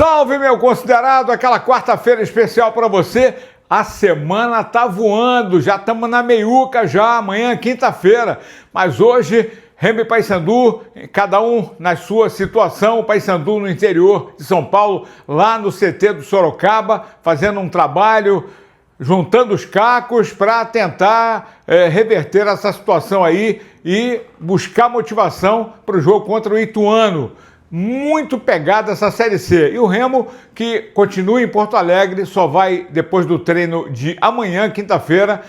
salve, meu considerado! Aquela quarta-feira especial para você. A semana tá voando, já estamos na meiuca já, amanhã é quinta-feira. Mas hoje, Remo e Paysandu, cada um na sua situação. O Paysandu no interior de São Paulo, lá no CT do Sorocaba, fazendo um trabalho, juntando os cacos para tentar reverter essa situação aí e buscar motivação para o jogo contra o Ituano. Muito pegada essa Série C. E o Remo, que continua em Porto Alegre, só vai depois do treino de amanhã, quinta-feira,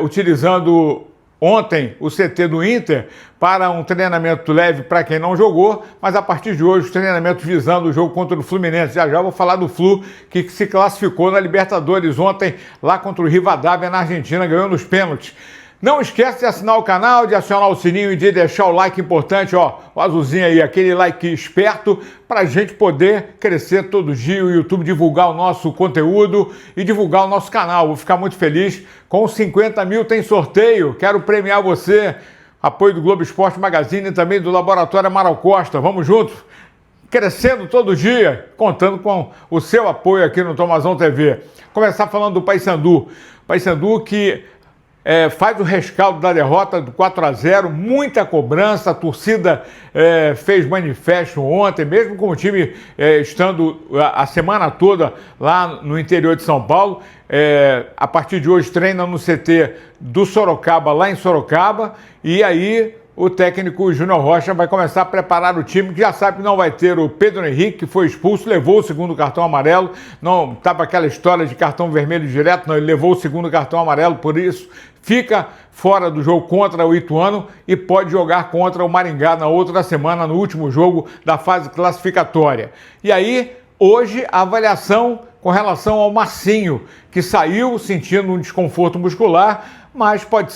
utilizando ontem o CT do Inter para um treinamento leve para quem não jogou, mas a partir de hoje os treinamentos visando o jogo contra o Fluminense. Já vou falar do Flu, que se classificou na Libertadores ontem lá contra o Rivadavia na Argentina, ganhou nos pênaltis. Não esquece de assinar o canal, de acionar o sininho e de deixar o like importante, ó, o azulzinho aí, aquele like esperto, para a gente poder crescer todo dia, o YouTube divulgar o nosso conteúdo e divulgar o nosso canal. Vou ficar muito feliz. Com 50 mil tem sorteio, quero premiar você. Apoio do Globo Esporte Magazine e também do Laboratório Amaral Costa. Vamos juntos, crescendo todo dia, contando com o seu apoio aqui no Tomazão TV. Começar falando do Paysandu. Paysandu que faz o rescaldo da derrota do 4-0, muita cobrança, a torcida fez manifesto ontem, mesmo com o time estando a semana toda lá no interior de São Paulo. A partir de hoje treina no CT do Sorocaba, lá em Sorocaba, e aí o técnico Júnior Rocha vai começar a preparar o time, que já sabe que não vai ter o Pedro Henrique, que foi expulso, levou o segundo cartão amarelo, não estava aquela história de cartão vermelho direto, não, ele levou o segundo cartão amarelo, por isso fica fora do jogo contra o Ituano e pode jogar contra o Maringá na outra semana, no último jogo da fase classificatória. E aí, hoje, a avaliação com relação ao Marcinho, que saiu sentindo um desconforto muscular, mas pode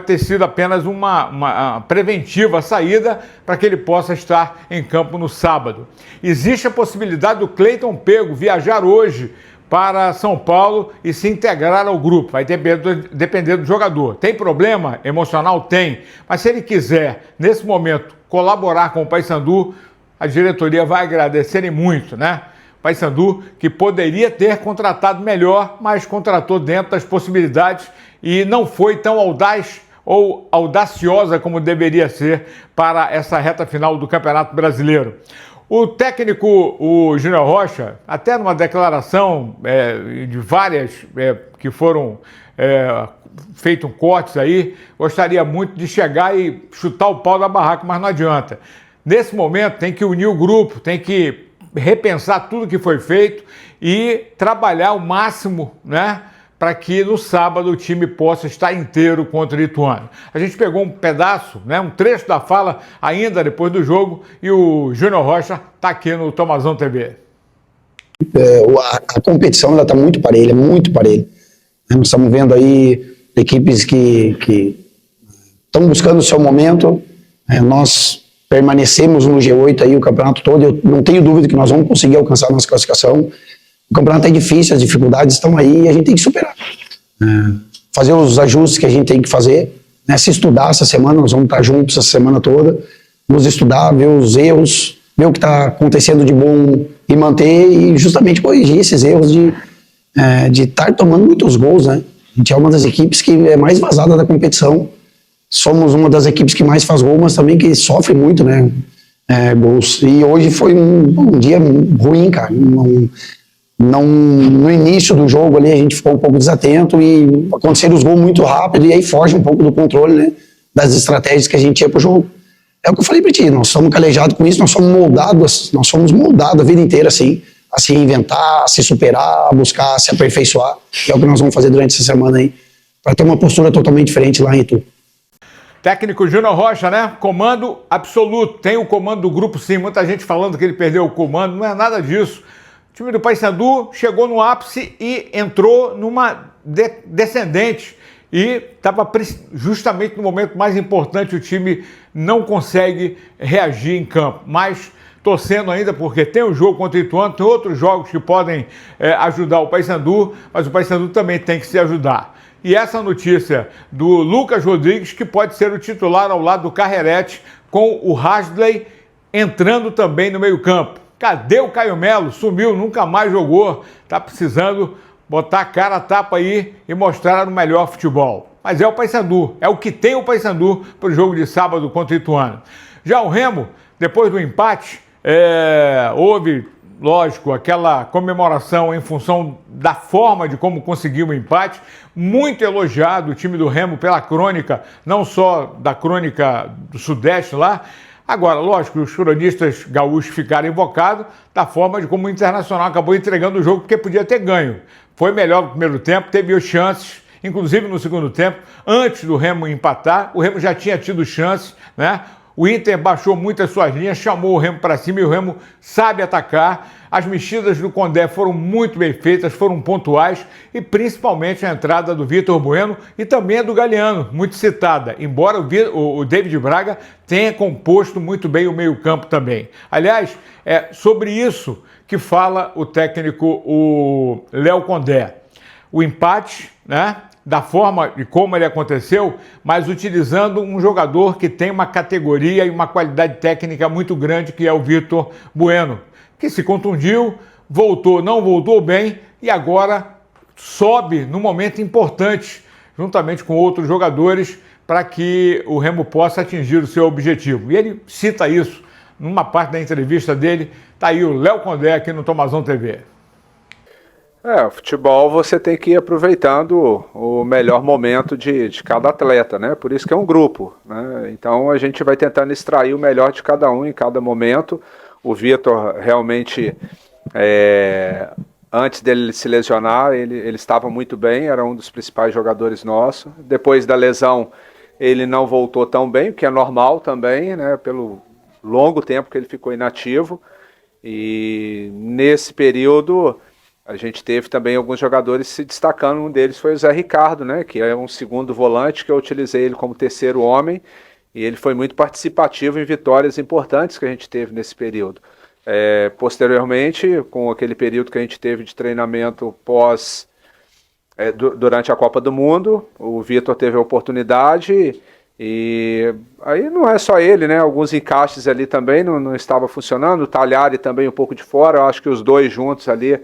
ter sido apenas uma preventiva saída para que ele possa estar em campo no sábado. Existe a possibilidade do Cleiton Pego viajar hoje para São Paulo e se integrar ao grupo. Vai depender do jogador. Tem problema emocional? Tem. Mas se ele quiser, nesse momento, colaborar com o Paysandu, a diretoria vai agradecer muito, né? Paysandu, que poderia ter contratado melhor, mas contratou dentro das possibilidades e não foi tão audaz ou audaciosa como deveria ser para essa reta final do Campeonato Brasileiro. O técnico, o Júnior Rocha, até numa declaração de várias que foram feitos cortes aí, gostaria muito de chegar e chutar o pau da barraca, mas não adianta. Nesse momento tem que unir o grupo, tem que repensar tudo que foi feito e trabalhar o máximo, né, para que no sábado o time possa estar inteiro contra o Ituano. A gente pegou um pedaço, né, um trecho da fala ainda depois do jogo e o Júnior Rocha está aqui no Tomazão TV. A competição está muito parelha, muito parelha. Nós estamos vendo aí equipes que estão buscando o seu momento. Nós permanecemos no G8 aí o campeonato todo. Eu não tenho dúvida que nós vamos conseguir alcançar a nossa classificação. O campeonato é difícil, as dificuldades estão aí e a gente tem que superar. Fazer os ajustes que a gente tem que fazer, né? Se estudar essa semana, nós vamos estar juntos essa semana toda, nos estudar, ver os erros, ver o que está acontecendo de bom e manter e justamente corrigir esses erros de estar tomando muitos gols, né? A gente é uma das equipes que é mais vazada da competição. Somos uma das equipes que mais faz gol, mas também que sofre muito, né? Gols. E hoje foi um dia ruim, cara. No início do jogo ali a gente ficou um pouco desatento e aconteceram os gols muito rápido e aí foge um pouco do controle, né, das estratégias que a gente tinha pro jogo. É o que eu falei pra ti, nós somos calejados com isso, nós somos moldados a vida inteira assim, a se reinventar, a se superar, a buscar se aperfeiçoar, que é o que nós vamos fazer durante essa semana aí, para ter uma postura totalmente diferente lá em Itu. Técnico Júnior Rocha, né? Comando absoluto, tem o comando do grupo sim, muita gente falando que ele perdeu o comando, não é nada disso. O time do Paysandu chegou no ápice e entrou numa descendente e estava justamente no momento mais importante, o time não consegue reagir em campo, mas torcendo ainda porque tem o jogo contra o Ituano, tem outros jogos que podem ajudar o Paysandu, mas o Paysandu também tem que se ajudar. E essa notícia do Lucas Rodrigues, que pode ser o titular ao lado do Carrerete, com o Hasley entrando também no meio-campo. Cadê o Caio Melo? Sumiu, nunca mais jogou. Tá precisando botar a cara a tapa aí e mostrar o melhor futebol. Mas é o Paysandu, é o que tem o Paysandu para o jogo de sábado contra o Ituano. Já o Remo, depois do empate, houve, lógico, aquela comemoração em função da forma de como conseguiu o empate. Muito elogiado o time do Remo pela crônica, não só da crônica do Sudeste lá. Agora, lógico, os cronistas gaúchos ficaram invocados da forma de como o Internacional acabou entregando o jogo, porque podia ter ganho. Foi melhor no primeiro tempo, teve chances, inclusive no segundo tempo, antes do Remo empatar. O Remo já tinha tido chances, né? O Inter baixou muito as suas linhas, chamou o Remo para cima e o Remo sabe atacar. As mexidas do Condé foram muito bem feitas, foram pontuais e principalmente a entrada do Vitor Bueno e também a do Galeano, muito citada, embora o David Braga tenha composto muito bem o meio-campo também. Aliás, é sobre isso que fala o técnico, o Léo Condé. O empate, né? Da forma e como ele aconteceu, mas utilizando um jogador que tem uma categoria e uma qualidade técnica muito grande, que é o Vitor Bueno, que se contundiu, voltou, não voltou bem e agora sobe num momento importante, juntamente com outros jogadores, para que o Remo possa atingir o seu objetivo. E ele cita isso numa parte da entrevista dele. Tá aí o Léo Condé aqui no Tomazão TV. O futebol você tem que ir aproveitando o melhor momento de cada atleta, né? Por isso que é um grupo, né? Então a gente vai tentando extrair o melhor de cada um em cada momento. O Vitor realmente, antes dele se lesionar, ele estava muito bem, era um dos principais jogadores nossos. Depois da lesão, ele não voltou tão bem, o que é normal também, né? Pelo longo tempo que ele ficou inativo. E nesse período a gente teve também alguns jogadores se destacando. Um deles foi o Zé Ricardo, né, que é um segundo volante, que eu utilizei ele como terceiro homem, e ele foi muito participativo em vitórias importantes que a gente teve nesse período. Posteriormente, com aquele período que a gente teve de treinamento durante a Copa do Mundo, o Vitor teve a oportunidade, e aí não é só ele, né, alguns encaixes ali também não estava funcionando, o Talhari também um pouco de fora, eu acho que os dois juntos ali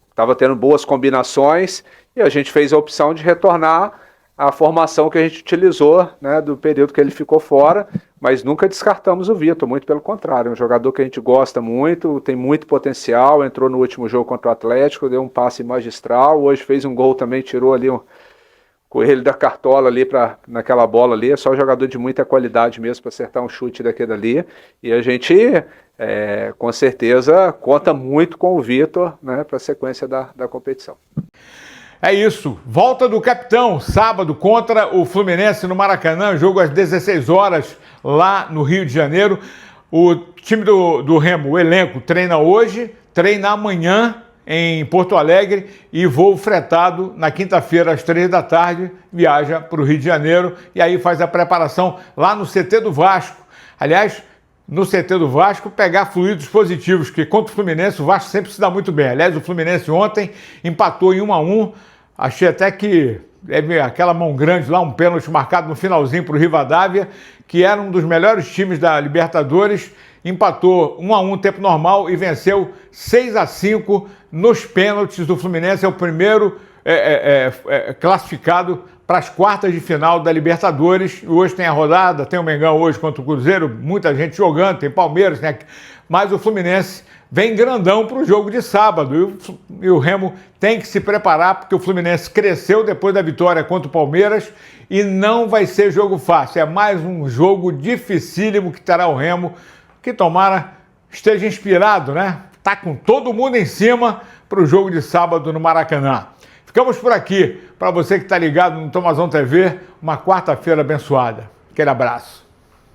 estava tendo boas combinações, e a gente fez a opção de retornar à formação que a gente utilizou, né, do período que ele ficou fora, mas nunca descartamos o Vitor, muito pelo contrário, é um jogador que a gente gosta muito, tem muito potencial, entrou no último jogo contra o Atlético, deu um passe magistral, hoje fez um gol também, tirou ali um coelho da cartola ali naquela bola ali, é só um jogador de muita qualidade mesmo para acertar um chute daquele ali, e a gente com certeza conta muito com o Vitor, né, para a sequência da competição. É isso, volta do capitão, sábado contra o Fluminense no Maracanã, jogo às 16 horas lá no Rio de Janeiro. O time do Remo, o elenco, treina hoje, treina amanhã em Porto Alegre e voo fretado na quinta-feira às 3 da tarde, viaja para o Rio de Janeiro e aí faz a preparação lá no CT do Vasco. Aliás, no CT do Vasco, pegar fluidos positivos, que contra o Fluminense o Vasco sempre se dá muito bem. Aliás, o Fluminense ontem empatou em 1-1, achei até que aquela mão grande lá, um pênalti marcado no finalzinho para o Rivadavia, que era um dos melhores times da Libertadores, empatou 1-1 tempo normal e venceu 6-5 nos pênaltis do Fluminense, é o primeiro classificado para as quartas de final da Libertadores. Hoje tem a rodada, tem o Mengão hoje contra o Cruzeiro, muita gente jogando, tem Palmeiras, né? Mas o Fluminense vem grandão para o jogo de sábado e o Remo tem que se preparar porque o Fluminense cresceu depois da vitória contra o Palmeiras e não vai ser jogo fácil, é mais um jogo dificílimo que terá o Remo, que tomara esteja inspirado, né? Tá com todo mundo em cima para o jogo de sábado no Maracanã. Ficamos por aqui. Para você que está ligado no Tomazão TV, uma quarta-feira abençoada. Aquele abraço.